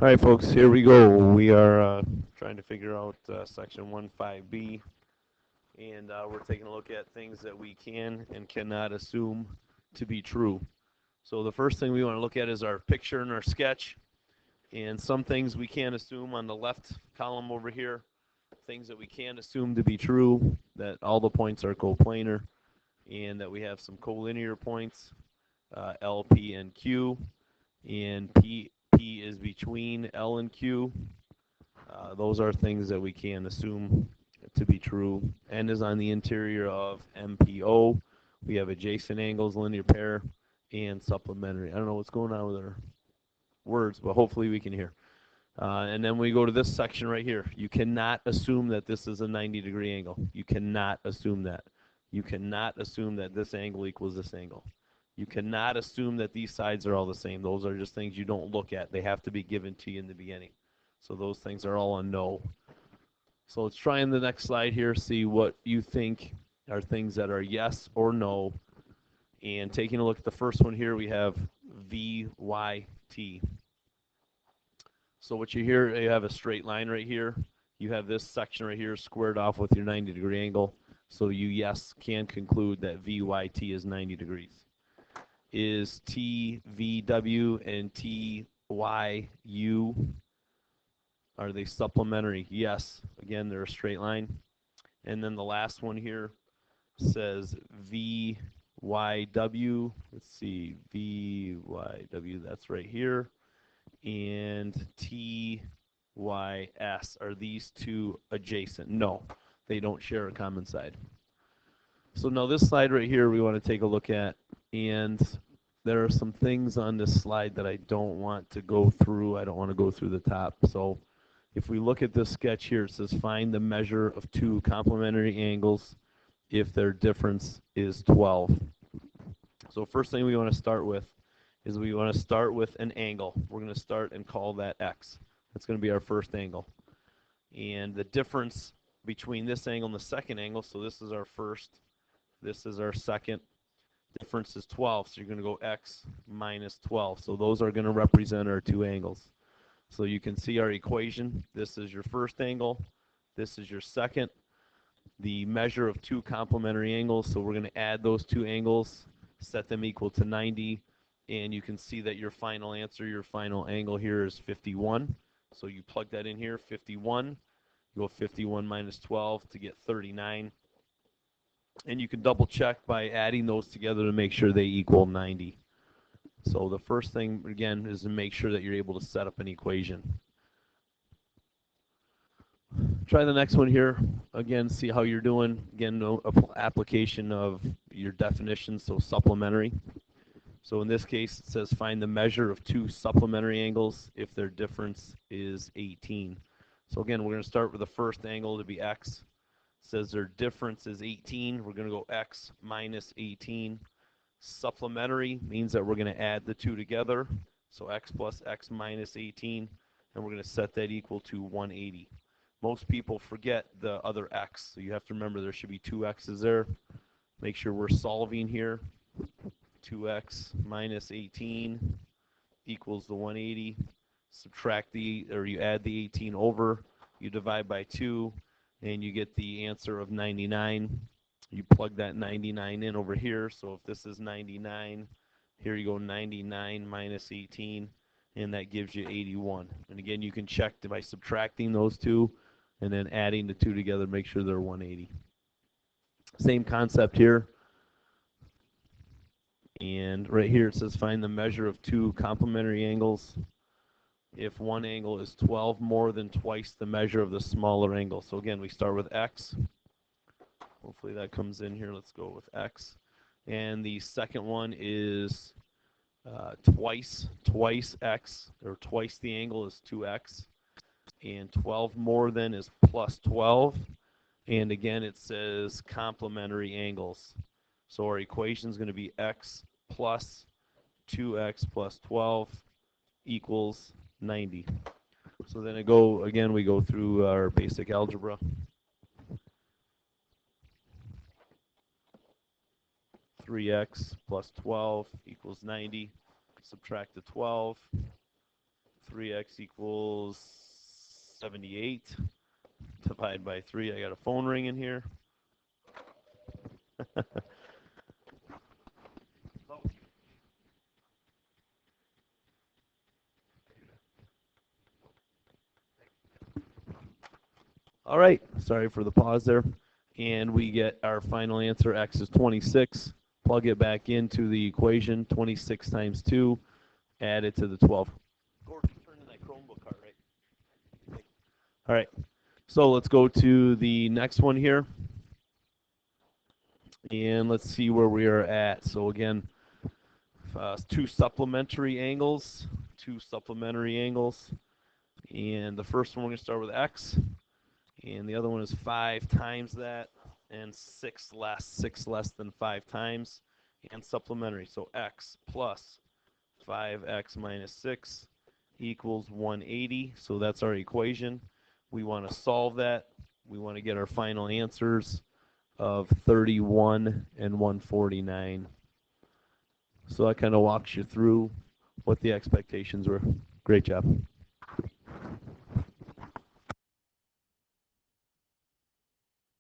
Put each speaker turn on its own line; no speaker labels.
All right, folks, here we go. We are trying to figure out section 1.5b, and we're taking a look at things that we can and cannot assume to be true. So the first thing we want to look at is our picture and our sketch, and some things we can assume on the left column over here, things that we can assume to be true, that all the points are coplanar, and that we have some collinear points, L, P, and Q, and P is between L and Q. Those are things that we can assume to be true. N is on the interior of MPO. We have adjacent angles, linear pair, and supplementary. I don't know what's going on with our words, but hopefully we can hear. And then we go to this section right here. You cannot assume that this is a 90-degree angle. You cannot assume that. You cannot assume that this angle equals this angle. You cannot assume that these sides are all the same. Those are just things you don't look at. They have to be given to you in the beginning. So those things are all a no. So let's try in the next slide here, see what you think are things that are yes or no. And taking a look at the first one here, we have VYT. So what you hear, you have a straight line right here. You have this section right here squared off with your 90-degree angle. So you, yes, can conclude that VYT is 90 degrees. Is TVW and TYU, are they supplementary? Yes. Again, they're a straight line. And then the last one here says VYW. Let's see, VYW, that's right here. And TYS, are these two adjacent? No, they don't share a common side. So now this slide right here we want to take a look at, and there are some things on this slide that I don't want to go through. I don't want to go through the top. So if we look at this sketch here, it says find the measure of two complementary angles if their difference is 12. So first thing we want to start with is we want to start with an angle. We're going to start and call that x. That's going to be our first angle. And the difference between this angle and the second angle, so this is our first, this is our second, difference is 12. So you're going to go x minus 12. So those are going to represent our two angles. So you can see our equation. This is your first angle. This is your second. The measure of two complementary angles, so we're going to add those two angles, set them equal to 90, and you can see that your final answer, your final angle here is 51. So you plug that in here, 51. You go 51 minus 12 to get 39. And you can double check by adding those together to make sure they equal 90. So the first thing, again, is to make sure that you're able to set up an equation. Try the next one here. Again, see how you're doing. Again, no application of your definition, so supplementary. So in this case, it says find the measure of two supplementary angles if their difference is 18. So again, we're going to start with the first angle to be x. It says their difference is 18. We're going to go x minus 18. Supplementary means that we're going to add the two together. So x plus x minus 18, and we're going to set that equal to 180. Most people forget the other x, so you have to remember there should be two x's there. Make sure we're solving here. 2x minus 18 equals the 180. Subtract the, or you add the 18 over, you divide by 2, and you get the answer of 99. You plug that 99 in over here, so if this is 99, here you go 99 minus 18, and that gives you 81. And again, you can check by subtracting those two, and then adding the two together, make sure they're 180. Same concept here. And right here it says find the measure of two complementary angles if one angle is 12 more than twice the measure of the smaller angle. So again, we start with x. Hopefully that comes in here. Let's go with x. And the second one is twice x, or twice the angle is 2x. And 12 more than is plus 12. And again, it says complementary angles. So our equation is going to be x plus 2x plus 12 equals 90. So then we go through our basic algebra. 3x plus 12 equals 90. Subtract the 12. 3x equals 78. Divide by 3. I got a phone ringing here. All right, sorry for the pause there. And we get our final answer, x is 26. Plug it back into the equation, 26 times 2, add it to the 12. Gordon, turn in that Chromebook card, right? All right, so let's go to the next one here. And let's see where we are at. So again, two supplementary angles. And the first one we're going to start with x. And the other one is 5 times that, and 6 less than 5 times, and supplementary. So x plus 5x minus 6 equals 180. So that's our equation. We want to solve that. We want to get our final answers of 31 and 149. So that kind of walks you through what the expectations were. Great job.